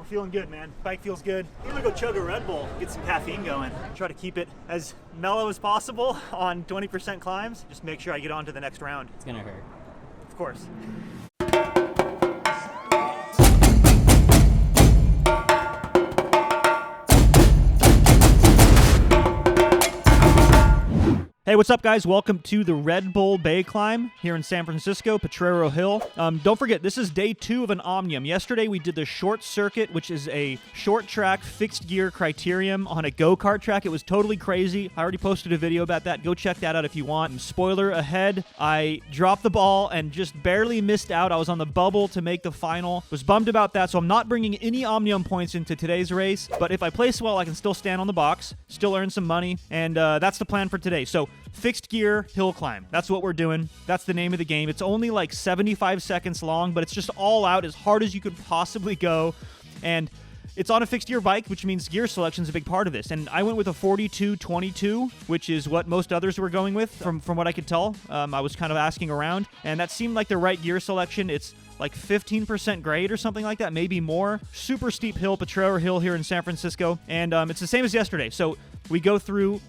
we're feeling good, man. Bike feels good. I'm gonna go chug a Red Bull, get some caffeine going. Try to keep it as mellow as possible on 20% climbs. Just make sure I get on to the next round. It's gonna hurt. Of course. Hey, what's up, guys? Welcome to the Red Bull Bay Climb here in San Francisco, Potrero Hill. Don't forget, this is day 2 of an Omnium. Yesterday, we did the short circuit, which is a short track fixed gear criterium on a go-kart track. It was totally crazy. I already posted a video about that. Go check that out if you want. Spoiler ahead, I dropped the ball and just barely missed out. I was on the bubble to make the final. Was bummed about that, so I'm not bringing any Omnium points into today's race. But if I place well, I can still stand on the box, still earn some money, and that's the plan for today. So fixed gear hill climb. That's what we're doing. That's the name of the game. It's only like 75 seconds long, but it's just all out as hard as you could possibly go. And it's on a fixed gear bike, which means gear selection is a big part of this. And I went with a 42-22, which is what most others were going with from what I could tell. I was kind of asking around, and that seemed like the right gear selection. It's like 15% grade or something like that, maybe more. Super steep hill, Potrero Hill here in San Francisco. And it's the same as yesterday. So we go through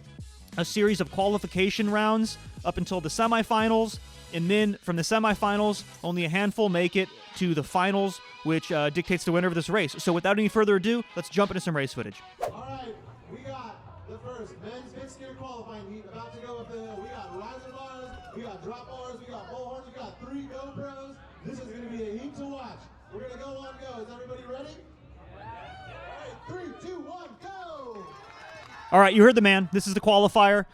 a series of qualification rounds up until the semifinals, and then from the semifinals, only a handful make it to the finals, which dictates the winner of this race. So without any further ado, let's jump into some race footage. All right, we got the first men's mixed gear qualifying heat about to go up the hill. We got riser bars, we got drop bars, we got bullhorns, we got 3 GoPros. This is going to be a heat to watch. We're going to go on go. Is everybody ready? All right, 3, 2, 1, go! All right, you heard the man. This is the qualifier.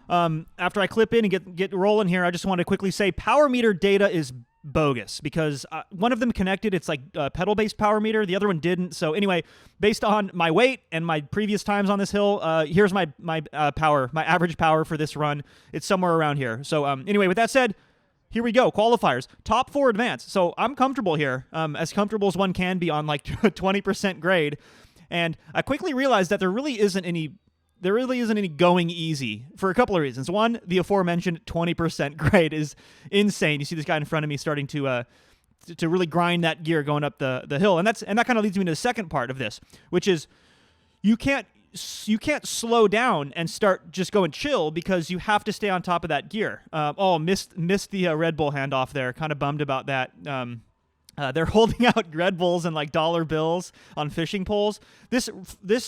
After I clip in and get rolling here, I just want to quickly say power meter data is bogus because one of them connected. It's like pedal-based power meter. The other one didn't. So anyway, based on my weight and my previous times on this hill, here's my power, my average power for this run. It's somewhere around here. So anyway, with that said, here we go. Qualifiers. Top 4 advance. So I'm comfortable here, as comfortable as one can be on like 20% grade. And I quickly realized that there really isn't any going easy for a couple of reasons. One, the aforementioned 20% grade is insane. You see this guy in front of me starting to really grind that gear going up the hill. And that kind of leads me to the second part of this, which is you can't slow down and start just going chill because you have to stay on top of that gear. Missed the Red Bull handoff there. Kind of bummed about that. They're holding out Red Bulls and like dollar bills on fishing poles. This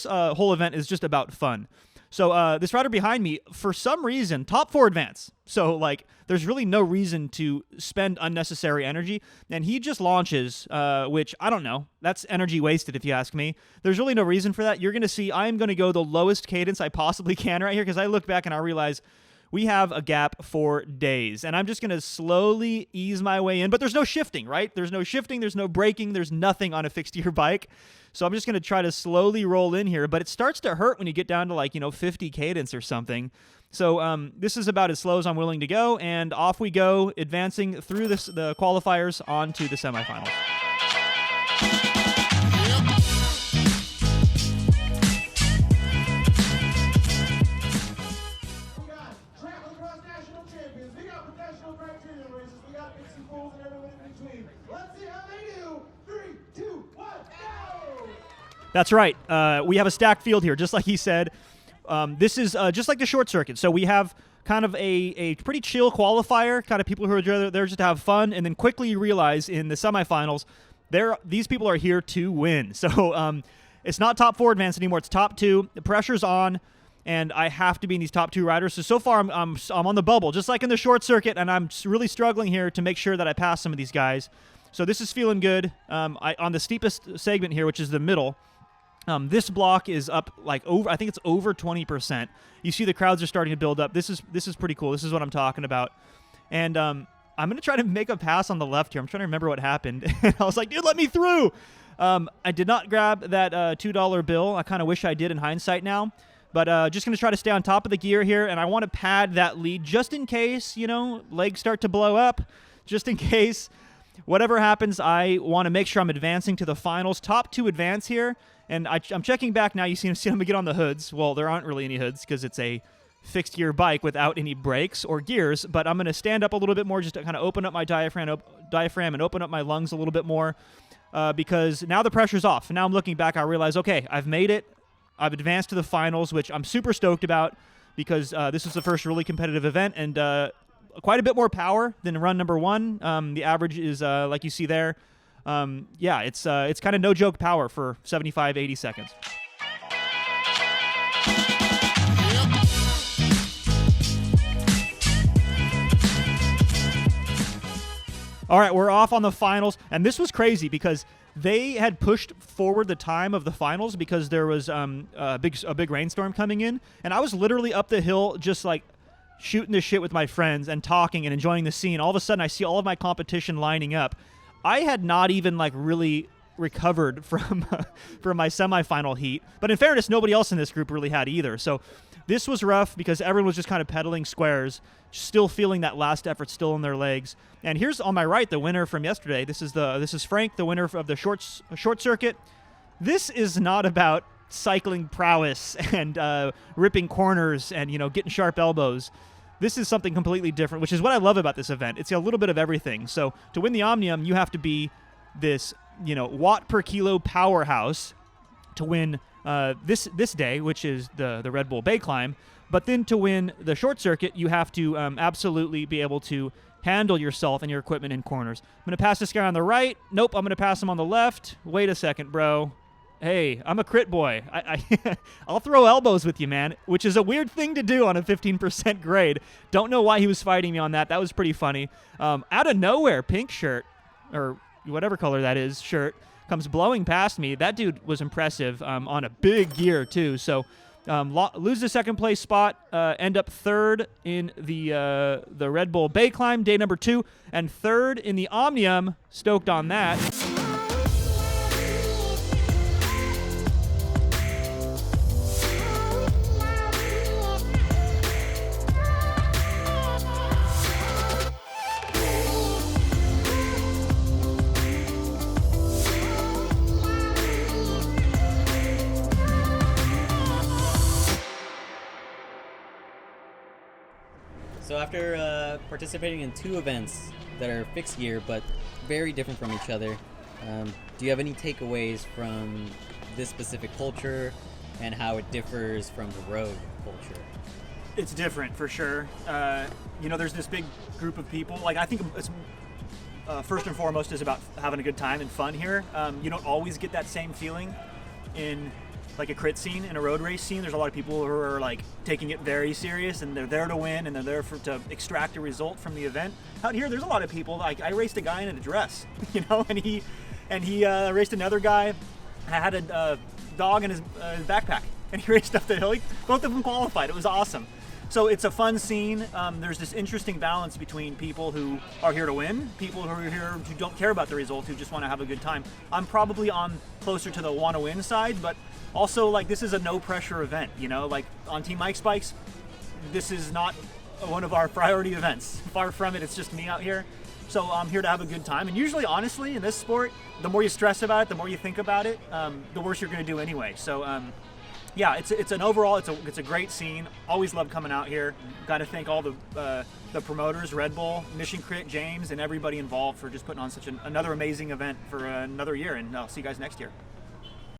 whole event is just about fun. So this rider behind me, for some reason, top 4 advance. So like, there's really no reason to spend unnecessary energy. And he just launches, which I don't know. That's energy wasted if you ask me. There's really no reason for that. You're going to see I'm going to go the lowest cadence I possibly can right here because I look back and I realize we have a gap for days, and I'm just going to slowly ease my way in, but there's no shifting, right? There's no shifting, there's no braking, there's nothing on a fixed gear bike, so I'm just going to try to slowly roll in here, but it starts to hurt when you get down to like, 50 cadence or something. So this is about as slow as I'm willing to go, and off we go, advancing through the qualifiers onto the semifinals. That's right. We have a stacked field here, just like he said. This is just like the short circuit. So we have kind of a pretty chill qualifier, kind of people who are there just to have fun, and then quickly you realize in the semifinals, these people are here to win. So it's not top 4 advance anymore. It's top 2. The pressure's on, and I have to be in these top 2 riders. So far, I'm on the bubble, just like in the short circuit, and I'm really struggling here to make sure that I pass some of these guys. So this is feeling good. On the steepest segment here, which is the middle, this block is up like I think it's over 20%. You see the crowds are starting to build up. This is pretty cool. This is what I'm talking about. And I'm going to try to make a pass on the left here. I'm trying to remember what happened. And I was like, dude, let me through. I did not grab that $2 bill. I kind of wish I did in hindsight now. But just going to try to stay on top of the gear here. And I want to pad that lead just in case, legs start to blow up. Just in case. Whatever happens, I want to make sure I'm advancing to the finals. Top 2 advance here. And I'm checking back now. You see them get on the hoods. Well, there aren't really any hoods because it's a fixed gear bike without any brakes or gears. But I'm going to stand up a little bit more just to kind of open up my diaphragm and open up my lungs a little bit more. because now the pressure's off. And now I'm looking back, I realize, okay, I've made it. I've advanced to the finals, which I'm super stoked about because this is the first really competitive event and quite a bit more power than run number 1. The average is like you see there. Yeah, it's kind of no joke power for 75, 80 seconds. All right, we're off on the finals, and this was crazy because they had pushed forward the time of the finals because there was a big rainstorm coming in, and I was literally up the hill just like shooting the shit with my friends and talking and enjoying the scene. All of a sudden, I see all of my competition lining up. I had not even like really recovered from my semifinal heat, but in fairness, nobody else in this group really had either. So this was rough because everyone was just kind of pedaling squares, still feeling that last effort still in their legs. And here's on my right the winner from yesterday. This is Frank, the winner of the short circuit. This is not about cycling prowess and ripping corners and getting sharp elbows. This is something completely different, which is what I love about this event. It's a little bit of everything. So to win the Omnium, you have to be this watt per kilo powerhouse to win this day, which is the Red Bull Bay Climb. But then to win the short circuit, you have to absolutely be able to handle yourself and your equipment in corners. I'm going to pass this guy on the right. Nope, I'm going to pass him on the left. Wait a second, bro. Hey, I'm a crit boy. I'll throw elbows with you, man, which is a weird thing to do on a 15% grade. Don't know why he was fighting me on that. That was pretty funny. Out of nowhere, pink shirt, or whatever color that is, shirt, comes blowing past me. That dude was impressive on a big gear, too. So lose the second place spot, end up third in the Red Bull Bay Climb, day number 2, and third in the Omnium. Stoked on that. So after participating in 2 events that are fixed gear but very different from each other, do you have any takeaways from this specific culture and how it differs from the road culture? It's different for sure. There's this big group of people. Like I think it's first and foremost is about having a good time and fun here. You don't always get that same feeling in like a crit scene, in a road race scene. There's a lot of people who are like taking it very serious and they're there to win and they're there to extract a result from the event. Out here, there's a lot of people. Like I raced a guy in a dress, and he raced another guy. Had a dog in his backpack, and he raced up the hill. Both of them qualified. It was awesome. So it's a fun scene. There's this interesting balance between people who are here to win, people who are here who don't care about the result, who just want to have a good time. I'm probably on closer to the want to win side, but also like this is a no pressure event. Like on Team Mike's bikes, this is not one of our priority events. Far from it. It's just me out here. So I'm here to have a good time. And usually, honestly, in this sport, the more you stress about it, the more you think about it, the worse you're going to do anyway. So yeah, it's an overall, it's a great scene. Always love coming out here. Got to thank all the promoters, Red Bull, Mission Crit, James, and everybody involved for just putting on such another amazing event for another year. And I'll see you guys next year.